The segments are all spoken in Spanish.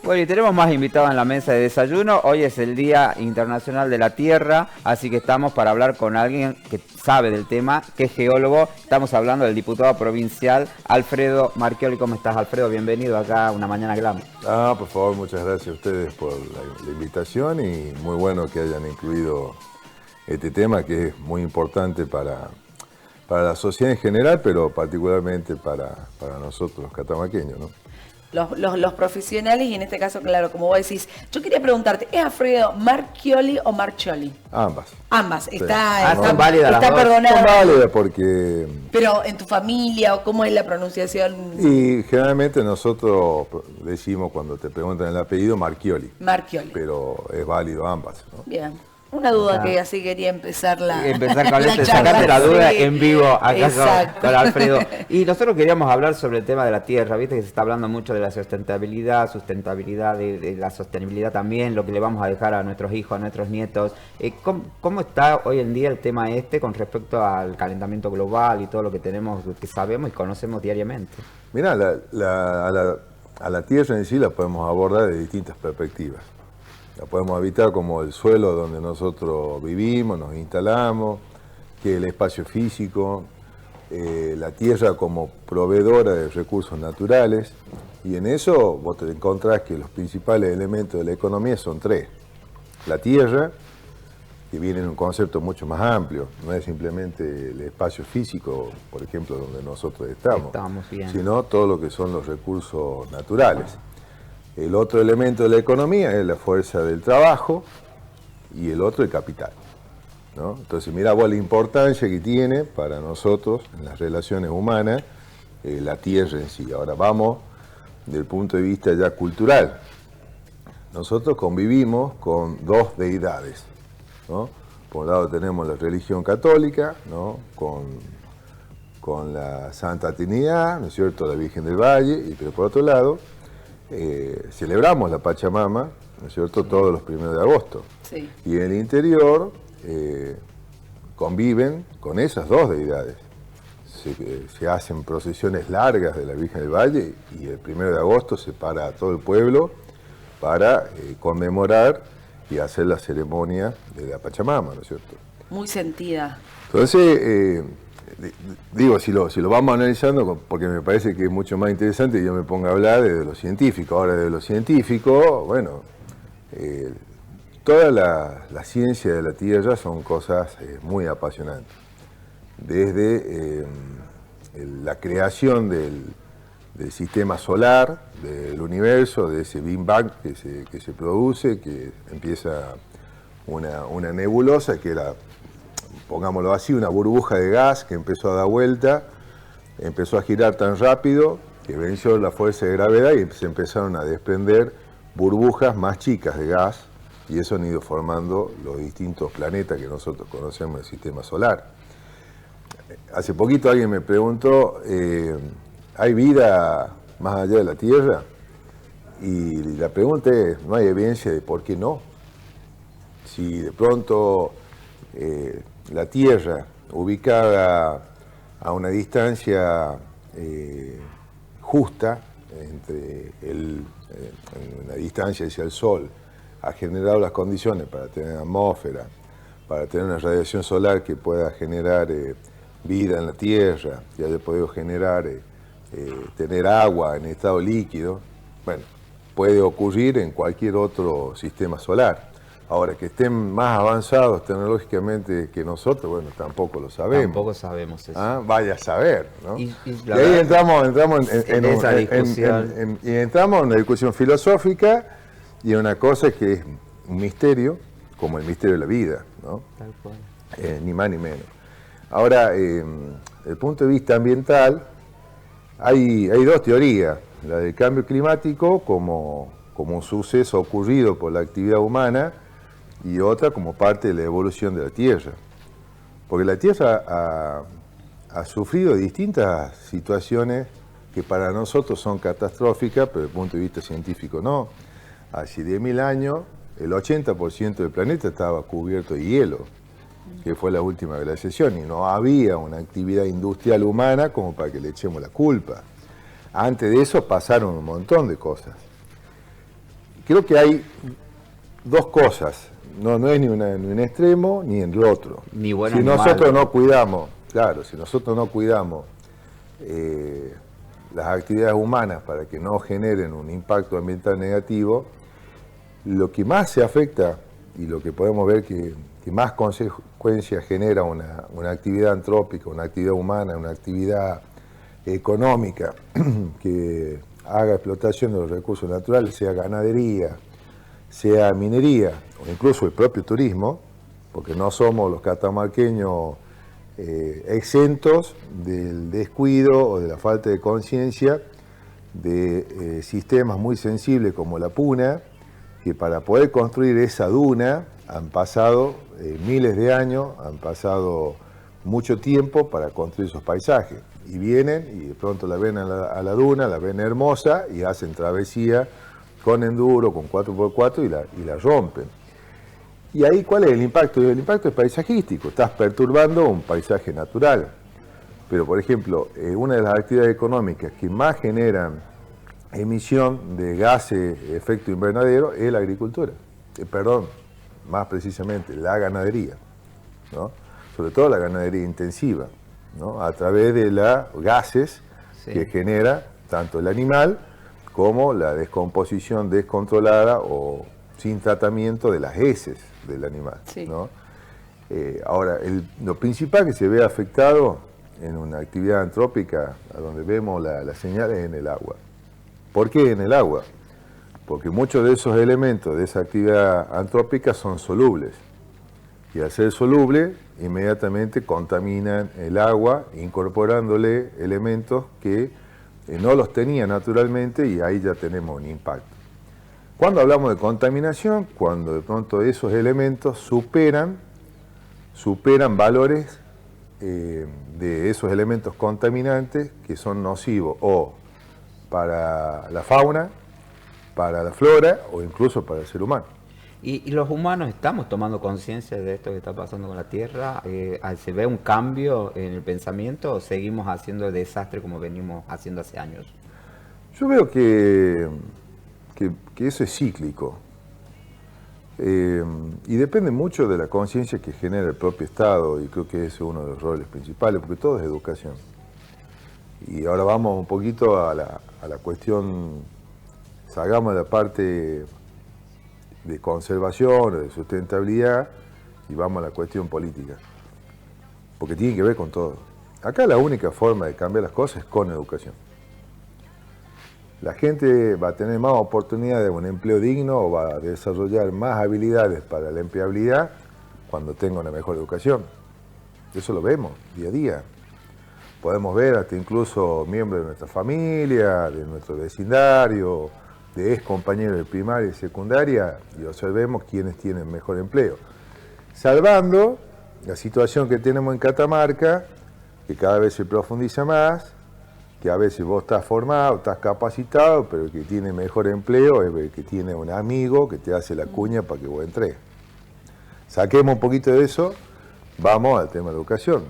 Bueno, y tenemos más invitados en la mesa de desayuno. Hoy es el Día Internacional de la Tierra, así que estamos para hablar con alguien que sabe del tema, que es geólogo. Estamos hablando del diputado provincial Alfredo Marchioli. ¿Cómo estás, Alfredo? Bienvenido acá a Una Mañana Glam. Por favor, muchas gracias a ustedes por la invitación y muy bueno que hayan incluido este tema que es muy importante para la sociedad en general, pero particularmente para nosotros los catamaqueños, ¿no? Los profesionales, y en este caso, claro, como vos decís, yo quería preguntarte, ¿es Alfredo Marchioli o Marchioli? Ambas. Ambas, Sí. Son válidas las está dos. perdonado. Son válidas porque... Pero en tu familia, o cómo es la pronunciación. Y generalmente nosotros decimos, cuando te preguntan el apellido, Marchioli. Marchioli. Pero es válido ambas, ¿no? Bien. Una duda que así quería empezar con sacarte la duda sí. en vivo acá Exacto. con Alfredo. Y nosotros queríamos hablar sobre el tema de la tierra, viste que se está hablando mucho de la sustentabilidad, de la sostenibilidad también, lo que le vamos a dejar a nuestros hijos, a nuestros nietos. ¿Cómo está hoy en día el tema con respecto al calentamiento global y todo lo que tenemos, que sabemos y conocemos diariamente? Mirá, a la tierra en sí la podemos abordar de distintas perspectivas. La podemos habitar como el suelo donde nosotros vivimos, nos instalamos, que es el espacio físico, la tierra como proveedora de recursos naturales, y en eso vos te encontrás que los principales elementos de la economía son tres. La tierra, que viene en un concepto mucho más amplio, no es simplemente el espacio físico, por ejemplo, donde nosotros estamos, sino todo lo que son los recursos naturales. El otro elemento de la economía es la fuerza del trabajo y el otro el capital, ¿no? Entonces, mirá vos la importancia que tiene para nosotros en las relaciones humanas la tierra en sí. Ahora vamos desde el punto de vista ya cultural. Nosotros convivimos con dos deidades, ¿no? Por un lado tenemos la religión católica, ¿no? con la Santa Trinidad, ¿no es cierto?, la Virgen del Valle, pero por otro lado celebramos la Pachamama, ¿no es cierto?, todos los 1 de agosto. Sí. Y en el interior conviven con esas dos deidades. Se hacen procesiones largas de la Virgen del Valle y el 1 de agosto se para a todo el pueblo para conmemorar y hacer la ceremonia de la Pachamama, ¿no es cierto? Muy sentida. Entonces, digo, si lo vamos analizando, porque me parece que es mucho más interesante que yo me ponga a hablar de lo científico. Ahora, de lo científico, bueno, toda la ciencia de la Tierra son cosas muy apasionantes. Desde la creación del sistema solar, del universo, de ese Big Bang que se produce, que empieza una nebulosa que era, pongámoslo así, una burbuja de gas que empezó a dar vuelta, empezó a girar tan rápido que venció la fuerza de gravedad y se empezaron a desprender burbujas más chicas de gas, y eso han ido formando los distintos planetas que nosotros conocemos del sistema solar. Hace poquito alguien me preguntó, ¿hay vida más allá de la Tierra? Y la pregunta es, no hay evidencia de por qué no. Si de pronto la Tierra, ubicada a una distancia justa, una distancia hacia el Sol, ha generado las condiciones para tener atmósfera, para tener una radiación solar que pueda generar vida en la Tierra, que haya podido generar, tener agua en estado líquido, bueno, puede ocurrir en cualquier otro sistema solar. Ahora, que estén más avanzados tecnológicamente que nosotros, bueno, tampoco lo sabemos. Tampoco sabemos eso. Vaya a saber, ¿no? Y ahí entramos en una discusión filosófica y en una cosa que es un misterio, como el misterio de la vida, ¿no? Tal cual. Ni más ni menos. Ahora, desde el punto de vista ambiental, hay dos teorías. La del cambio climático como un suceso ocurrido por la actividad humana, y otra como parte de la evolución de la Tierra. Porque la Tierra ha sufrido distintas situaciones que para nosotros son catastróficas, pero desde el punto de vista científico no. Hace 10.000 años, el 80% del planeta estaba cubierto de hielo, que fue la última glaciación, y no había una actividad industrial humana como para que le echemos la culpa. Antes de eso pasaron un montón de cosas. creo que hay dos cosas, no es ni un extremo ni en el otro. Ni bueno si ni nosotros malo. no cuidamos, claro, si nosotros no cuidamos las actividades humanas para que no generen un impacto ambiental negativo, lo que más se afecta y lo que podemos ver que más consecuencias genera una actividad antrópica, una actividad humana, una actividad económica que haga explotación de los recursos naturales, sea ganadería, sea minería o incluso el propio turismo, porque no somos los catamarqueños exentos del descuido o de la falta de conciencia de sistemas muy sensibles como la Puna, que para poder construir esa duna han pasado miles de años, han pasado mucho tiempo para construir esos paisajes. Y vienen y de pronto la ven a la duna, la ven hermosa y hacen travesía con enduro, con 4x4 y la rompen. ¿Y ahí cuál es el impacto? El impacto es paisajístico, estás perturbando un paisaje natural. Pero, por ejemplo, una de las actividades económicas que más generan emisión de gases de efecto invernadero es la agricultura. Más precisamente, la ganadería, ¿no? Sobre todo la ganadería intensiva, ¿no? A través de los gases que genera tanto el animal como la descomposición descontrolada o sin tratamiento de las heces del animal, ¿no? Ahora, lo principal que se ve afectado en una actividad antrópica, a donde vemos las señales, en el agua. ¿Por qué en el agua? Porque muchos de esos elementos de esa actividad antrópica son solubles. Y al ser soluble, inmediatamente contaminan el agua, incorporándole elementos que no los tenía naturalmente, y ahí ya tenemos un impacto. Cuando hablamos de contaminación, cuando de pronto esos elementos superan valores de esos elementos contaminantes que son nocivos o para la fauna, para la flora o incluso para el ser humano. ¿Y los humanos estamos tomando conciencia de esto que está pasando con la Tierra? ¿Se ve un cambio en el pensamiento o seguimos haciendo el desastre como venimos haciendo hace años? Yo veo que eso es cíclico. Y depende mucho de la conciencia que genera el propio Estado, y creo que ese es uno de los roles principales, porque todo es educación. Y ahora vamos un poquito a la cuestión, salgamos de la parte de conservación o de sustentabilidad y vamos a la cuestión política, porque tiene que ver con todo. Acá la única forma de cambiar las cosas es con educación. La gente va a tener más oportunidad de un empleo digno o va a desarrollar más habilidades para la empleabilidad cuando tenga una mejor educación. Eso lo vemos día a día. Podemos ver hasta incluso miembros de nuestra familia, de nuestro vecindario, de ex compañeros de primaria y secundaria, y observemos quiénes tienen mejor empleo. Salvando la situación que tenemos en Catamarca, que cada vez se profundiza más, que a veces vos estás formado, estás capacitado, pero el que tiene mejor empleo es el que tiene un amigo que te hace la cuña para que vos entres. Saquemos un poquito de eso, vamos al tema de educación.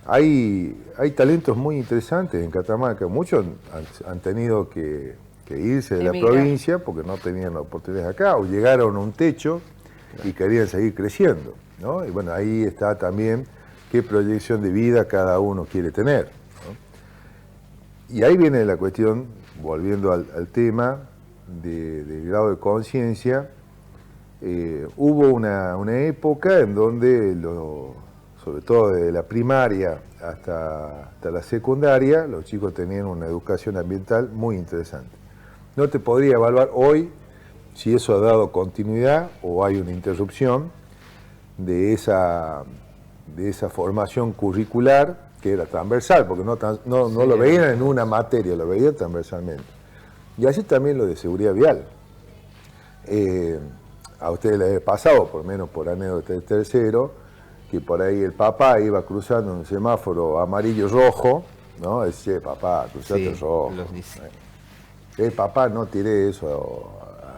Hay talentos muy interesantes en Catamarca, muchos han tenido que irse de la provincia porque no tenían oportunidades acá, o llegaron a un techo y querían seguir creciendo, ¿no? Y bueno, ahí está también qué proyección de vida cada uno quiere tener, ¿no? Y ahí viene la cuestión, volviendo al tema del grado de conciencia. Hubo una época en donde, sobre todo de la primaria hasta la secundaria, los chicos tenían una educación ambiental muy interesante. No te podría evaluar hoy si eso ha dado continuidad o hay una interrupción de esa formación curricular que era transversal, porque no lo veían en una materia, lo veían transversalmente. Y así también lo de seguridad vial. A ustedes les he pasado, por lo menos por anécdota de tercero, que por ahí el papá iba cruzando un semáforo amarillo-rojo, ¿no? Decía, papá, cruzaste el rojo. Papá, no tiré eso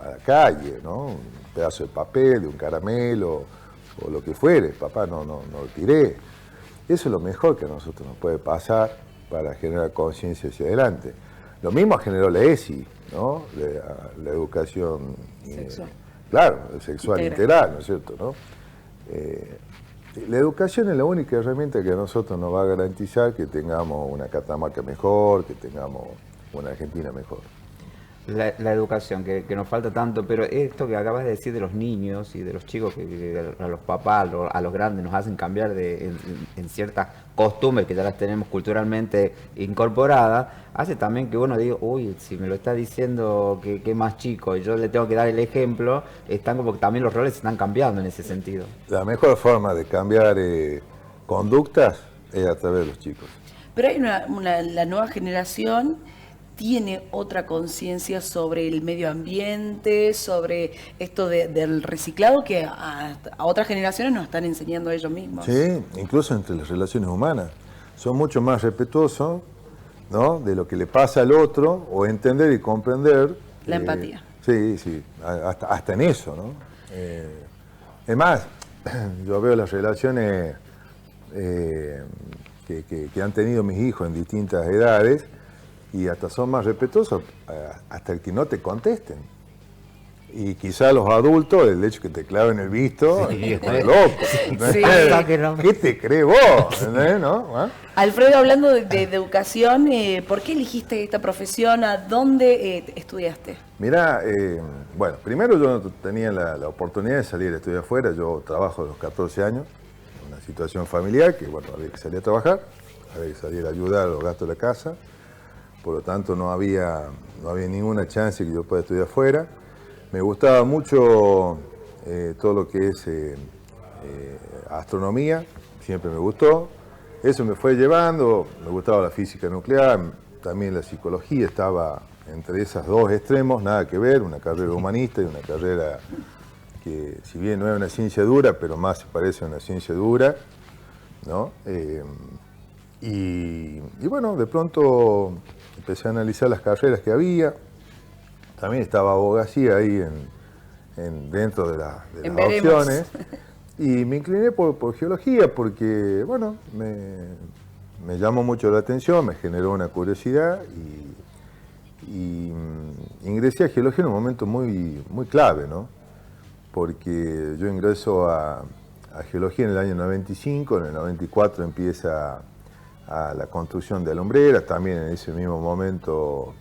a la calle, ¿no? Un pedazo de papel, de un caramelo, o lo que fuere. Papá, no lo tiré. Eso es lo mejor que a nosotros nos puede pasar para generar conciencia hacia adelante. Lo mismo generó la ESI, ¿no? La educación Sexual. Claro, sexual Integral. integral, ¿no es cierto? ¿No? La educación es la única herramienta que a nosotros nos va a garantizar que tengamos una Catamarca mejor, que tengamos una Argentina mejor. La educación, que nos falta tanto, pero esto que acabas de decir de los niños y de los chicos, que a los papás, a los grandes nos hacen cambiar en ciertas costumbres que ya las tenemos culturalmente incorporadas, hace también que uno diga, uy, si me lo está diciendo que es más chico y yo le tengo que dar el ejemplo, están como que también los roles se están cambiando en ese sentido. La mejor forma de cambiar conductas es a través de los chicos. Pero hay la nueva generación tiene otra conciencia sobre el medio ambiente, sobre esto del reciclado que a otras generaciones nos están enseñando ellos mismos. Sí, incluso entre las relaciones humanas. Son mucho más respetuosos, ¿no?, de lo que le pasa al otro, o entender y comprender. La empatía. Sí, sí, hasta en eso, ¿no? Es más, yo veo las relaciones que han tenido mis hijos en distintas edades, y hasta son más respetuosos hasta el que no te contesten. Y quizá los adultos, el hecho que te claven el visto, Sí, es como loco. Sí. ¿Qué te crees vos? ¿Entendés? ¿No? ¿Ah? Alfredo, hablando de educación, ¿por qué elegiste esta profesión? ¿A dónde estudiaste? Mirá, bueno, primero yo no tenía la oportunidad de salir a estudiar afuera. Yo trabajo a los 14 años, una situación familiar que, bueno, había que salir a trabajar, había que salir a ayudar a los gastos de la casa. Por lo tanto, no había ninguna chance que yo pueda estudiar afuera. Me gustaba mucho todo lo que es astronomía, siempre me gustó. Eso me fue llevando, me gustaba la física nuclear, también la psicología, estaba entre esos dos extremos, nada que ver, una carrera humanista y una carrera que, si bien no es una ciencia dura, pero más se parece a una ciencia dura, ¿no? Y bueno, de pronto empecé a analizar las carreras que había. También estaba abogacía ahí dentro de las opciones. Y me incliné por geología porque, bueno, me llamó mucho la atención, me generó una curiosidad y ingresé a geología en un momento muy, muy clave, ¿no? Porque yo ingreso a geología en el año 95, en el 94 empieza a la construcción de alumbreras, también en ese mismo momento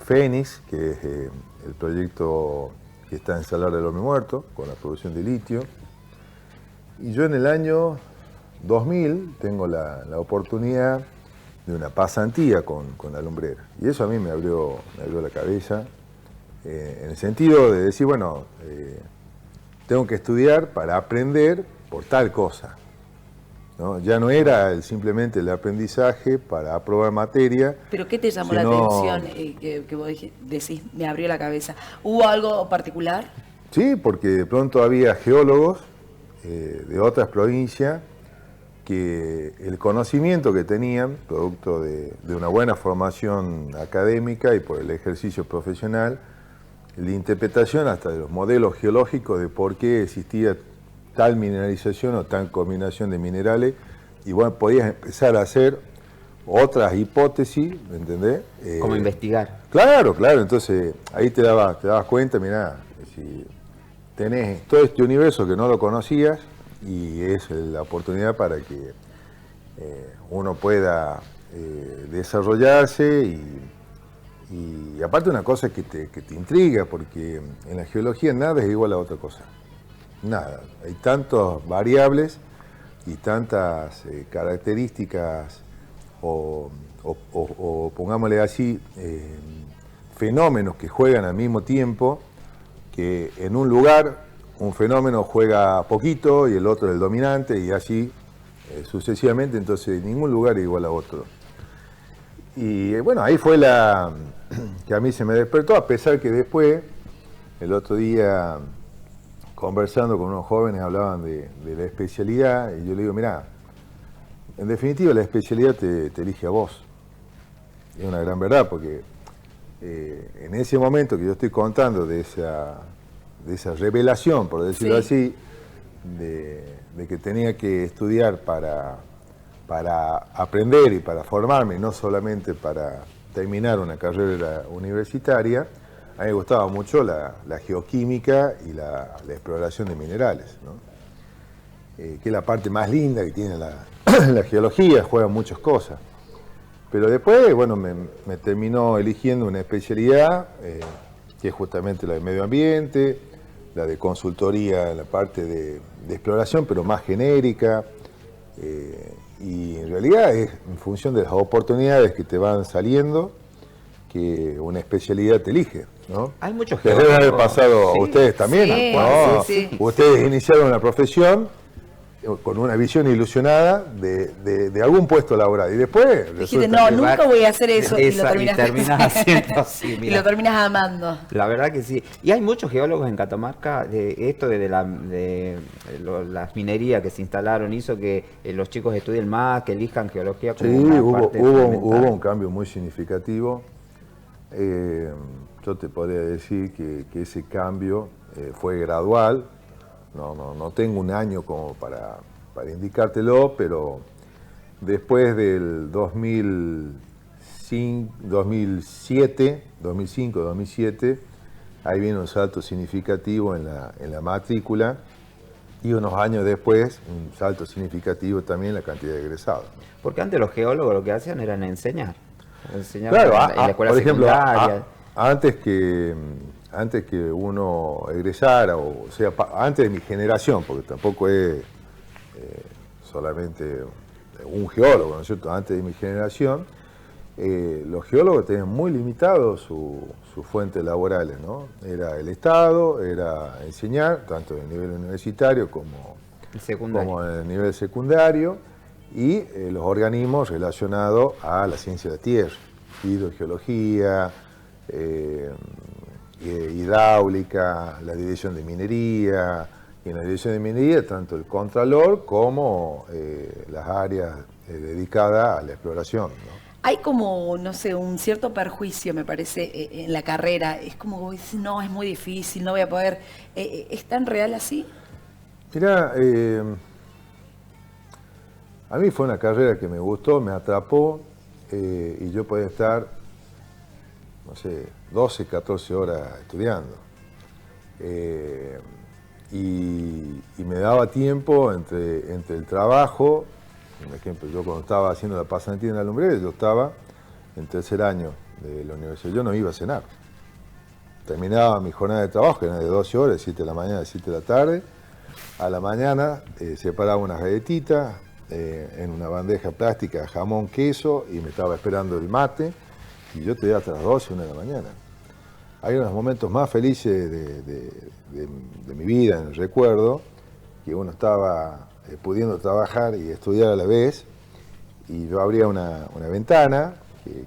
Fénix, que es el proyecto que está en Salar del Hombre Muerto, con la producción de litio. Y yo en el año 2000 tengo la oportunidad de una pasantía con la alumbrera. Y eso a mí me abrió la cabeza, en el sentido de decir, bueno, tengo que estudiar para aprender por tal cosa, ¿no? Ya no era simplemente el aprendizaje para aprobar materia. ¿Pero qué te llamó la atención que vos decís, me abrió la cabeza? ¿Hubo algo particular? Sí, porque de pronto había geólogos de otras provincias que el conocimiento que tenían, producto de una buena formación académica y por el ejercicio profesional, la interpretación hasta de los modelos geológicos de por qué existía tal mineralización o tal combinación de minerales, y bueno, podías empezar a hacer otras hipótesis, ¿me entendés? Como investigar. Claro, entonces ahí te dabas cuenta, mirá, si tenés todo este universo que no lo conocías, y es la oportunidad para que uno pueda desarrollarse y aparte una cosa que te intriga, porque en la geología nada es igual a otra cosa. Nada, hay tantas variables y tantas características o pongámosle así, fenómenos que juegan al mismo tiempo, que en un lugar un fenómeno juega poquito y el otro es el dominante y así sucesivamente, entonces ningún lugar es igual a otro. Y bueno, ahí fue que a mí se me despertó, a pesar que después, el otro día, conversando con unos jóvenes, hablaban de la especialidad, y yo le digo, mirá, en definitiva la especialidad te elige a vos. Es una gran verdad, porque en ese momento que yo estoy contando de esa revelación, por decirlo así, de que tenía que estudiar para aprender y para formarme, no solamente para terminar una carrera universitaria, a mí me gustaba mucho la geoquímica y la exploración de minerales, ¿no? Que es la parte más linda que tiene la geología, juega muchas cosas. Pero después, bueno, me terminó eligiendo una especialidad que es justamente la de medio ambiente, la de consultoría en la parte de exploración, pero más genérica. Y en realidad es en función de las oportunidades que te van saliendo que una especialidad te elige, ¿no? Hay muchos que debe haber pasado Sí, a ustedes también, sí, ¿no? sí, sí. Ustedes iniciaron la profesión con una visión ilusionada de algún puesto laboral y después Dijiste, resulta no, que nunca voy a hacer eso, y lo Esa, y terminas terminas haciendo así, y mira. lo terminas amando. La verdad que sí. Y hay muchos geólogos en Catamarca. Esto de las minerías que se instalaron hizo que los chicos estudien más, que elijan geología como sí, una parte fundamental. hubo un cambio muy significativo. Yo te podría decir que ese cambio fue gradual. No tengo un año como para indicártelo, pero después del 2005-2007, ahí viene un salto significativo en la matrícula y unos años después un salto significativo también en la cantidad de egresados. Porque antes los geólogos lo que hacían era enseñar. Enseñar Claro, en la escuela por ejemplo, secundaria. antes que uno egresara, o sea, antes de mi generación, porque tampoco es solamente un geólogo, ¿no es cierto? Antes de mi generación, los geólogos tenían muy limitados sus fuentes laborales, ¿no? Era el Estado, era enseñar, tanto en el nivel universitario como en el nivel secundario, y los organismos relacionados a la ciencia de la tierra, hidrogeología, hidráulica, la dirección de minería, y en la dirección de minería tanto el contralor como las áreas dedicadas a la exploración, ¿no? Hay como, no sé, un cierto perjuicio, me parece, en la carrera. Es como que dices, no, es muy difícil, no voy a poder. ¿Es tan real así? Mirá, a mí fue una carrera que me gustó, me atrapó, y yo podía estar, no sé, 12, 14 horas estudiando. Y me daba tiempo entre el trabajo. Por ejemplo, yo cuando estaba haciendo la pasantía en la lumbrera, yo estaba en tercer año de la universidad, yo no iba a cenar. Terminaba mi jornada de trabajo, que era de 12 horas, de 7 de la mañana a 7 de la tarde. A la mañana separaba unas galletitas en una bandeja plástica, jamón, queso, y me estaba esperando el mate, y yo estudiaba hasta las 12, 1 de la mañana. Hay unos momentos más felices de mi vida, en el recuerdo, que uno estaba pudiendo trabajar y estudiar a la vez, y yo abría una ventana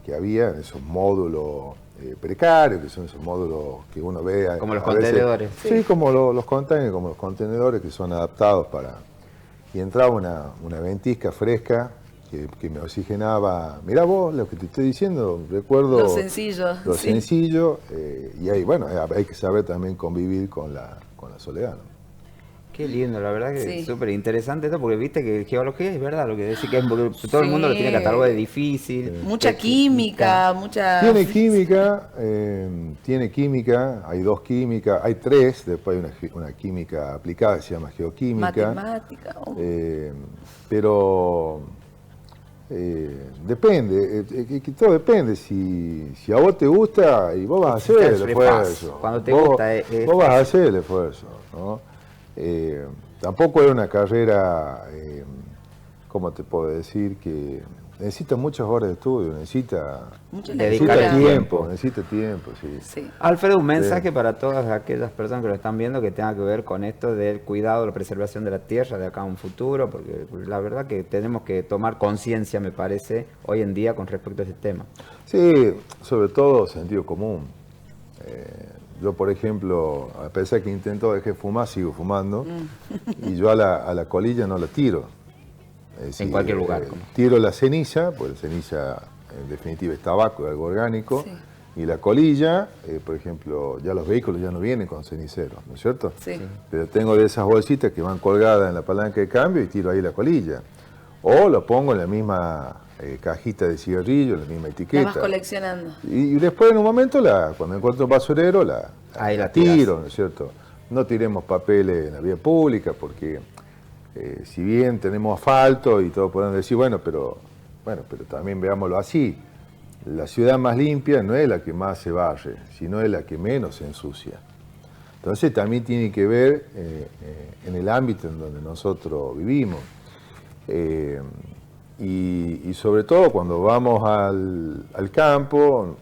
que había en esos módulos precarios, que son esos módulos que uno ve Como los a veces. contenedores. Sí, como los containers, como los contenedores que son adaptados para... Y entraba una ventisca fresca que me oxigenaba. Mirá vos, lo que te estoy diciendo, recuerdo... Lo sencillo. Lo sí. sencillo, y ahí, bueno, hay que saber también convivir con la soledad, ¿no? Qué lindo, la verdad que Sí. es súper interesante esto, porque viste que geología es verdad lo que decís, que es porque todo el mundo lo tiene catalogado de difícil. Mucha química, mucha... Tiene química, hay 2 químicas, hay 3, después hay una química aplicada que se llama geoquímica. Matemática. Pero depende, que todo depende. Si a vos te gusta y vos vas a hacer el esfuerzo. Cuando te vos, gusta, vos vas a hacer el esfuerzo, ¿no? Tampoco era una carrera, ¿cómo te puedo decir? Que necesita muchas horas de estudio, necesita tiempo, sí. Sí. Alfredo, un mensaje para todas aquellas personas que lo están viendo que tenga que ver con esto del cuidado, la preservación de la tierra de acá a un futuro, porque la verdad que tenemos que tomar conciencia, me parece, hoy en día con respecto a este tema. Sí, sobre todo sentido común. Yo, por ejemplo, a pesar que intento dejar de fumar, sigo fumando, y yo a la colilla no la tiro. Es decir, En cualquier lugar. Tiro la ceniza, porque la ceniza en definitiva es tabaco, es algo orgánico, Sí. y la colilla, por ejemplo, ya los vehículos ya no vienen con ceniceros, ¿no es cierto? Sí. Pero tengo de esas bolsitas que van colgadas en la palanca de cambio y tiro ahí la colilla. O lo pongo en la misma cajita de cigarrillo, la misma etiqueta. La vas coleccionando. Y después en un momento, cuando encuentro un basurero, Ahí la tiro, ¿no es cierto? No tiremos papeles en la vía pública porque si bien tenemos asfalto y todos podemos decir, bueno, pero también veámoslo así. La ciudad más limpia no es la que más se barre, sino es la que menos se ensucia. Entonces también tiene que ver en el ámbito en donde nosotros vivimos. Y sobre todo cuando vamos al campo,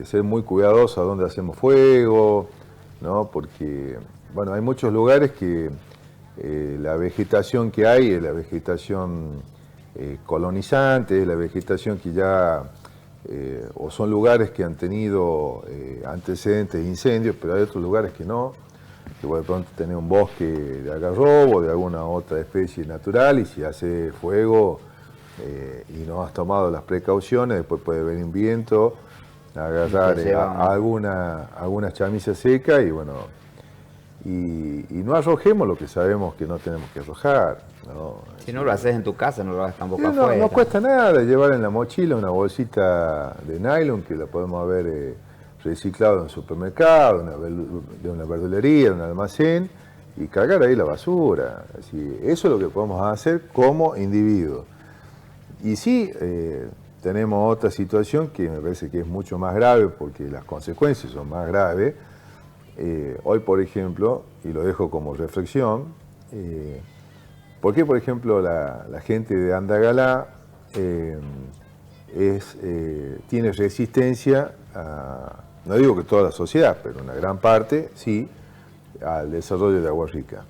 ser muy cuidadosos a dónde hacemos fuego, ¿no? Porque bueno, hay muchos lugares que la vegetación que hay es la vegetación colonizante, es la vegetación que ya, o son lugares que han tenido antecedentes de incendios, pero hay otros lugares que no, que de pronto tenés un bosque de algarrobo o de alguna otra especie natural y si hace fuego y no has tomado las precauciones, después puede venir un viento, agarrar algunas chamisas secas y bueno, y no arrojemos lo que sabemos que no tenemos que arrojar, ¿no? Si no lo haces en tu casa, no lo hagas tampoco afuera. No cuesta nada llevar en la mochila una bolsita de nylon que la podemos haber reciclado en un supermercado, de una verdulería, de un almacén, y cargar ahí la basura. Así, eso es lo que podemos hacer como individuos. Y sí, tenemos otra situación que me parece que es mucho más grave porque las consecuencias son más graves. Hoy, por ejemplo, y lo dejo como reflexión, ¿por qué, por ejemplo, la gente de Andagalá tiene resistencia no digo que toda la sociedad, pero una gran parte, sí, al desarrollo de Agua Rica?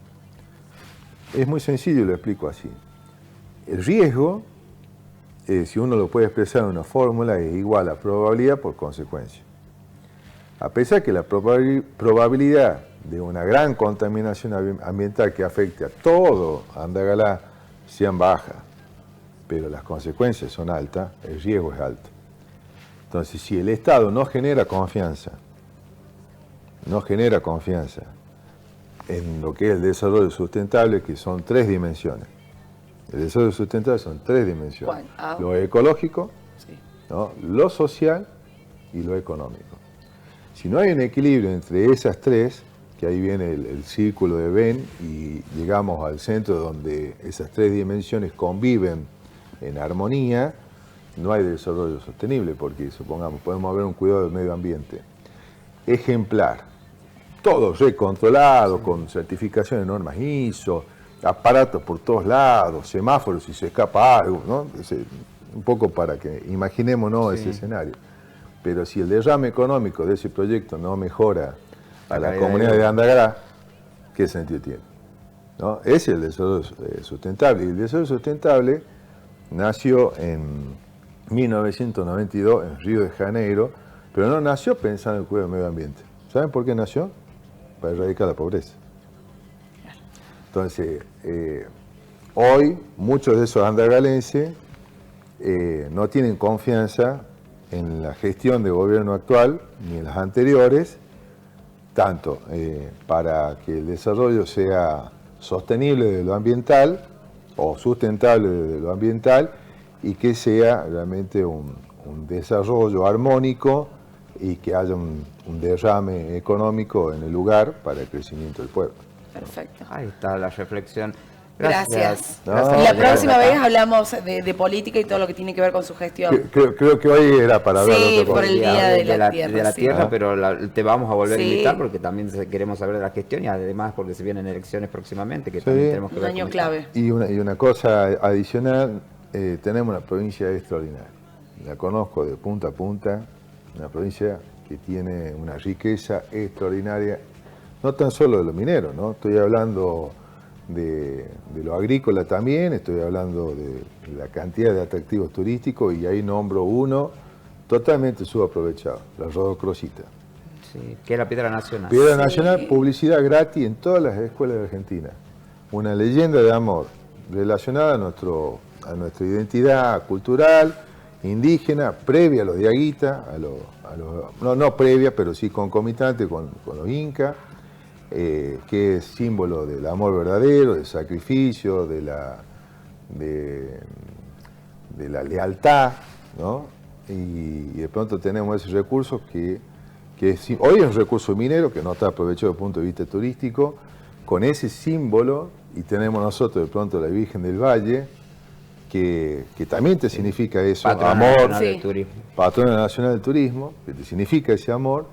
Es muy sencillo y lo explico así. El riesgo, si uno lo puede expresar en una fórmula, es igual a probabilidad por consecuencia. A pesar que la probabilidad de una gran contaminación ambiental que afecte a todo Andagalá sean bajas, pero las consecuencias son altas, el riesgo es alto. Entonces, si el Estado no genera confianza en lo que es el desarrollo sustentable, que son 3 dimensiones. El desarrollo sustentable son 3 dimensiones. Lo ecológico, sí, ¿no?, lo social y lo económico. Si no hay un equilibrio entre esas 3, que ahí viene el círculo de Venn y llegamos al centro donde esas 3 dimensiones conviven en armonía, no hay desarrollo sostenible, porque supongamos, podemos haber un cuidado del medio ambiente ejemplar, todo recontrolado, con certificación de normas ISO, aparatos por todos lados, semáforos si se escapa algo, ¿no? Un poco para que imaginémonos ese escenario. Pero si el derrame económico de ese proyecto no mejora a la comunidad de Andagalá, ¿qué sentido tiene? ¿No? Ese es el desarrollo sustentable. Y el desarrollo sustentable nació en 1992 en Río de Janeiro, pero no nació pensando en el cuidado del medio ambiente. ¿Saben por qué nació? Para erradicar la pobreza. Entonces, hoy muchos de esos andagalenses no tienen confianza en la gestión de gobierno actual ni en las anteriores, tanto para que el desarrollo sea sostenible desde lo ambiental o sustentable desde lo ambiental y que sea realmente un desarrollo armónico y que haya un derrame económico en el lugar para el crecimiento del pueblo. Perfecto. Ahí está la reflexión. Gracias. No, la próxima vez hablamos de política y todo lo que tiene que ver con su gestión. Creo que hoy era para hablar de otra cosa. Por el Día de la Tierra. De la Tierra, pero te vamos a volver a invitar porque también queremos saber de la gestión y además porque se vienen elecciones próximamente que también tenemos que ver. Un año clave. Y una cosa adicional, tenemos una provincia extraordinaria. La conozco de punta a punta, una provincia que tiene una riqueza extraordinaria, no tan solo de los mineros, ¿no? Estoy hablando de lo agrícola también, estoy hablando de la cantidad de atractivos turísticos y ahí nombro uno totalmente subaprovechado, la Rodocrosita. Sí, que es la Piedra Nacional. Piedra Nacional, publicidad gratis en todas las escuelas de Argentina. Una leyenda de amor relacionada a nuestra identidad cultural, indígena, previa a los diaguitas, no previa, pero sí concomitante con los incas, que es símbolo del amor verdadero, del sacrificio, de de la lealtad, ¿no? Y de pronto tenemos ese recurso que hoy es un recurso minero que no está aprovechado desde el punto de vista turístico, con ese símbolo, y tenemos nosotros de pronto la Virgen del Valle, que también te significa eso, Patrona amor, nacional del turismo. patrona nacional del turismo, que te significa ese amor,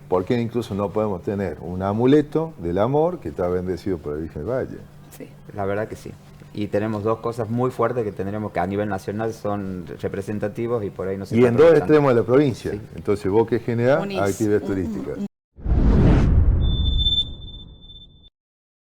porque incluso no podemos tener un amuleto del amor que está bendecido por la Virgen del Valle. Sí. La verdad que sí. Y tenemos dos cosas muy fuertes que tendremos que a nivel nacional son representativos y por ahí no se Y está en dos aprovechando. extremos de la provincia. Sí. Entonces, Boque General, Unís actividades turísticas.